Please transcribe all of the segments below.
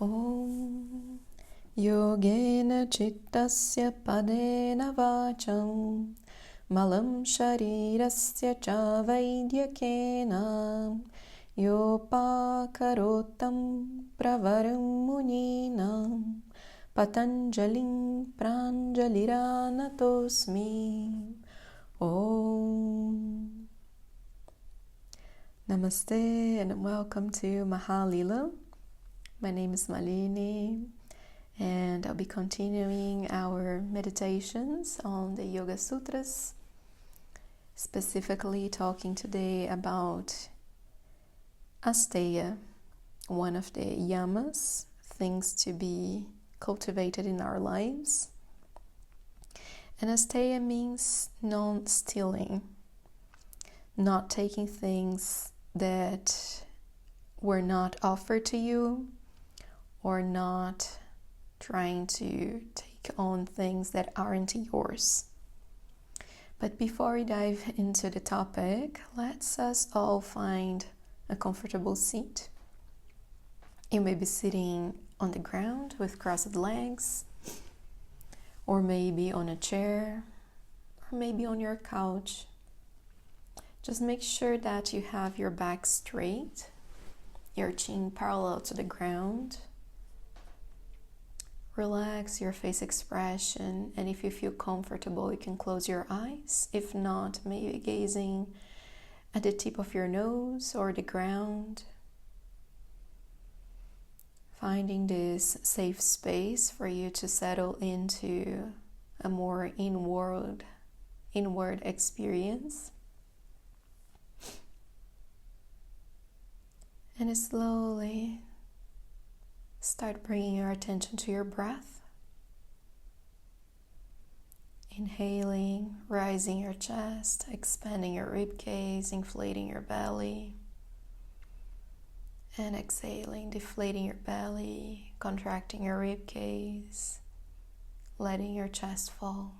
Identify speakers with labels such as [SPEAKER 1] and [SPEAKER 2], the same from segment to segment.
[SPEAKER 1] Om Yogena Chittasya Padena Vacham Malam Sharirasya Cha Vaidyakena Yopakarotam Pravaram Muninam Patanjalim Pranjaliranatosmi. Om Namaste and welcome to Mahalila. My name is Maline, and I'll be continuing our meditations on the Yoga Sutras, specifically talking today about Asteya, one of the Yamas, things to be cultivated in our lives. And Asteya means non-stealing, not taking things that were not offered to you, or not trying to take on things that aren't yours. But before we dive into the topic, let's us all find a comfortable seat. You may be sitting on the ground with crossed legs, or maybe on a chair, or maybe on your couch. Just make sure that you have your back straight, your chin parallel to the ground. Relax your face expression, and if you feel comfortable, you can close your eyes. If not, maybe gazing at the tip of your nose or the ground. Finding this safe space for you to settle into a more inward experience. And slowly start bringing your attention to your breath. Inhaling, rising your chest, expanding your ribcage, inflating your belly. And exhaling, deflating your belly, contracting your ribcage, letting your chest fall.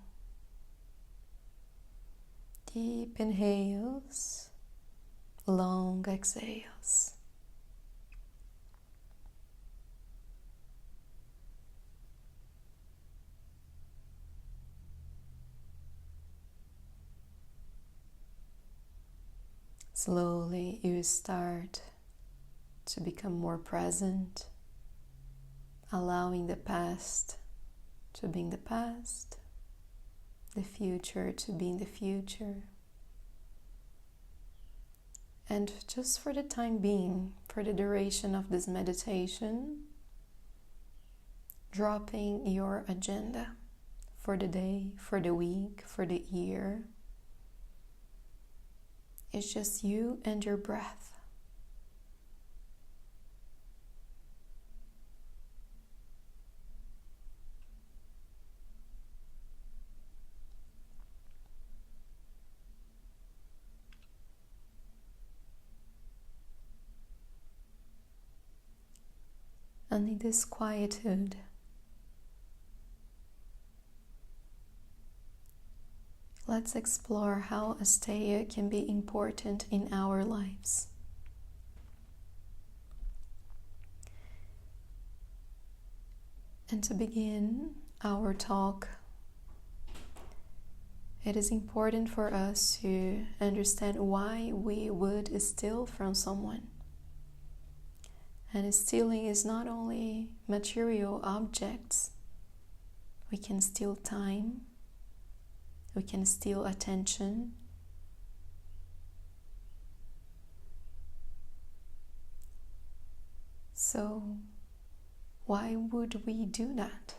[SPEAKER 1] Deep inhales, long exhales. Slowly you start to become more present, allowing the past to be in the past, the future to be in the future. And just for the time being, for the duration of this meditation, dropping your agenda for the day, for the week, for the year. It's just you and your breath. And in this quietude, let's explore how Asteya can be important in our lives. And to begin our talk, it is important for us to understand why we would steal from someone. And stealing is not only material objects. We can steal time. We can steal attention. So, why would we do that?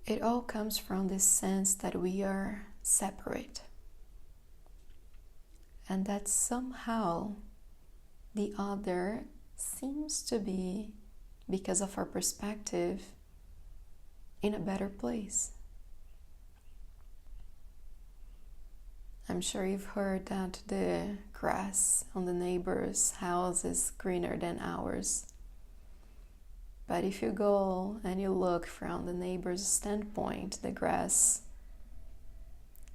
[SPEAKER 1] It all comes from this sense that we are separate. And that somehow the other seems to be, because of our perspective, in a better place. I'm sure you've heard that the grass on the neighbor's house is greener than ours. But if you go and you look from the neighbor's standpoint, the grass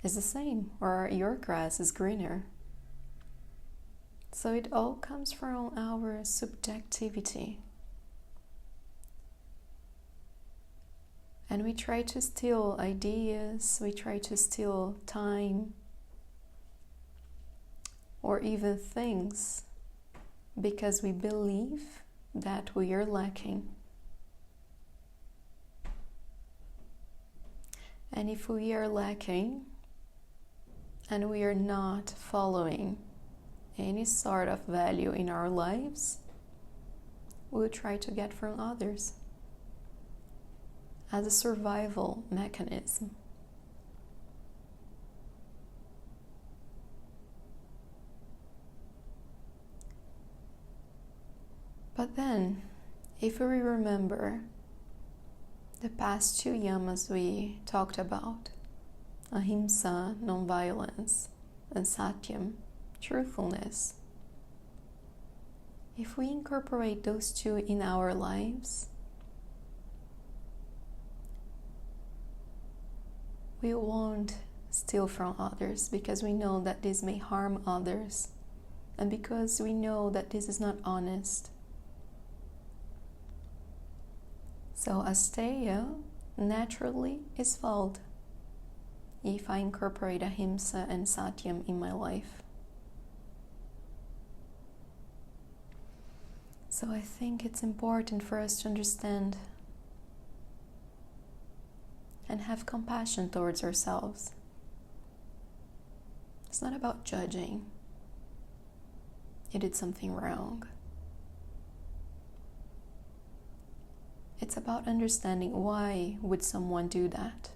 [SPEAKER 1] is the same, or your grass is greener. So it all comes from our subjectivity. And we try to steal ideas, we try to steal time, or even things, because we believe that we are lacking. And if we are lacking, and we are not following any sort of value in our lives, we'll try to get from others as a survival mechanism. But then, if we remember the past two yamas we talked about, ahiṃsā, non-violence, and satyam, truthfulness, if we incorporate those two in our lives, we won't steal from others, because we know that this may harm others, and because we know that this is not honest. So Asteya naturally is followed if I incorporate ahiṃsā and satyam in my life. So I think it's important for us to understand and have compassion towards ourselves. It's not about judging. You did something wrong. It's about understanding why would someone do that.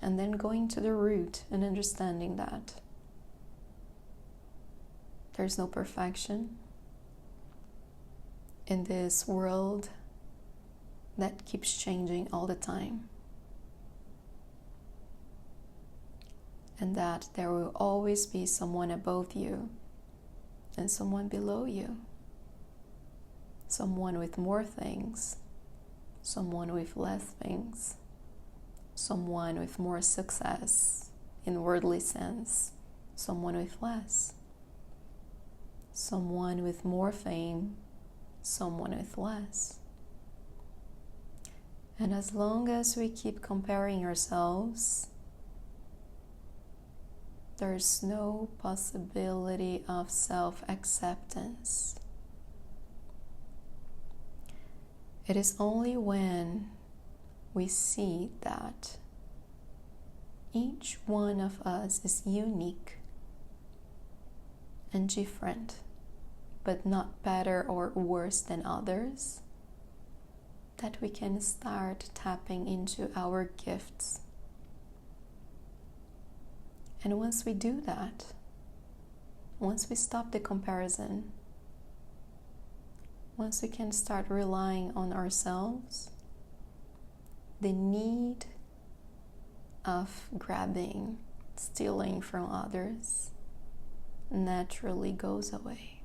[SPEAKER 1] And then going to the root and understanding that there's no perfection in this world that keeps changing all the time. And that there will always be someone above you and someone below you. Someone with more things, someone with less things, someone with more success in worldly sense, someone with less, someone with more fame, someone with less. And as long as we keep comparing ourselves, there's no possibility of self-acceptance. It is only when we see that each one of us is unique and different, but not better or worse than others, that we can start tapping into our gifts. And once we do that, once we stop the comparison, once we can start relying on ourselves, the need of grabbing, stealing from others naturally goes away.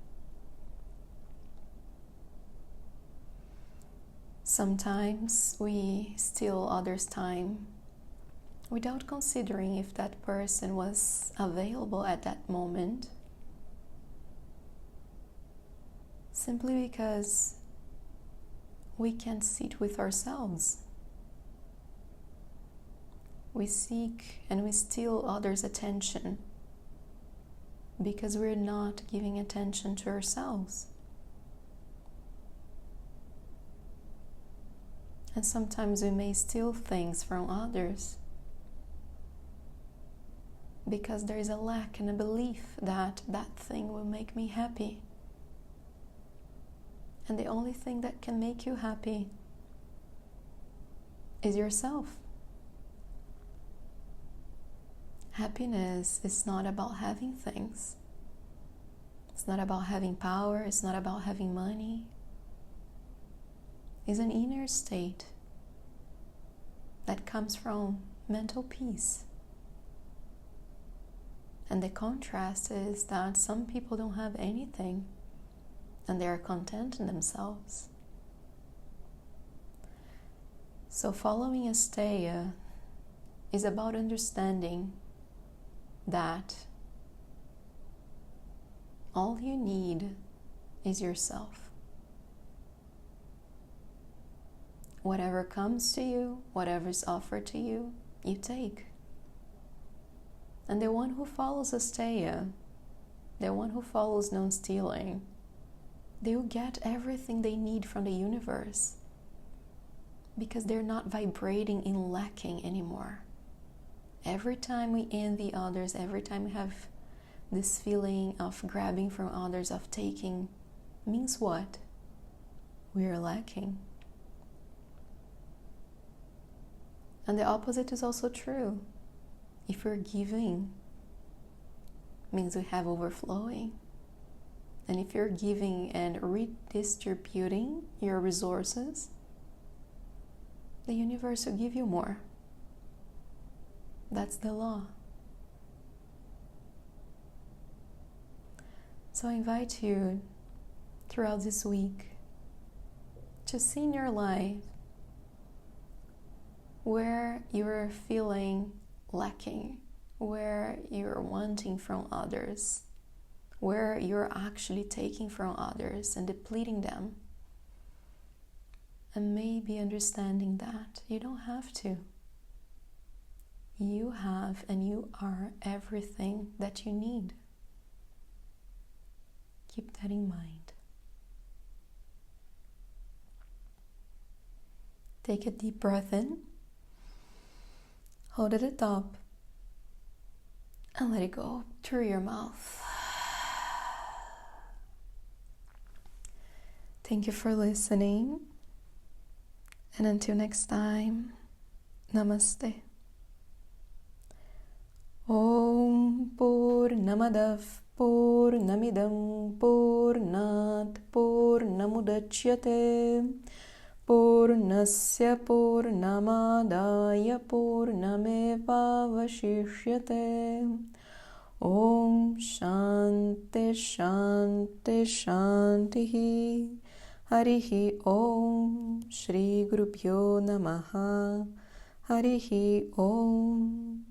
[SPEAKER 1] Sometimes we steal others' time without considering if that person was available at that moment, simply because we can't sit with ourselves. We seek and we steal others' attention because we're not giving attention to ourselves. And sometimes we may steal things from others because there is a lack and a belief that that thing will make me happy. And the only thing that can make you happy is yourself. Happiness is not about having things. It's not about having power. It's not about having money. It's an inner state that comes from mental peace. And the contrast is that some people don't have anything and they are content in themselves. So following Asteya is about understanding that all you need is yourself. Whatever comes to you, whatever is offered to you, you take. And the one who follows Asteya, the one who follows non-stealing, they will get everything they need from the universe because they're not vibrating in lacking anymore. Every time we envy others, every time we have this feeling of grabbing from others, of taking, means what? We are lacking. And the opposite is also true. If we're giving, means we have overflowing. And if you're giving and redistributing your resources, the universe will give you more. That's the law. So I invite you throughout this week to see in your life where you're feeling lacking, where you're wanting from others, where you're actually taking from others and depleting them. And maybe understanding that you don't have to. You have and you are everything that you need. Keep that in mind. Take a deep breath in. Hold at the top. And let it go through your mouth. Thank you for listening. And until next time, Namaste. Om Purnamadav Purnamidam Purnat Purnamudachyate Purnasya Purnamadaya Purnamevavashishyate. Om Shanti Shanti Shantihi. Harihi Om. Shri Gurubhyo Namaha. Harihi Om.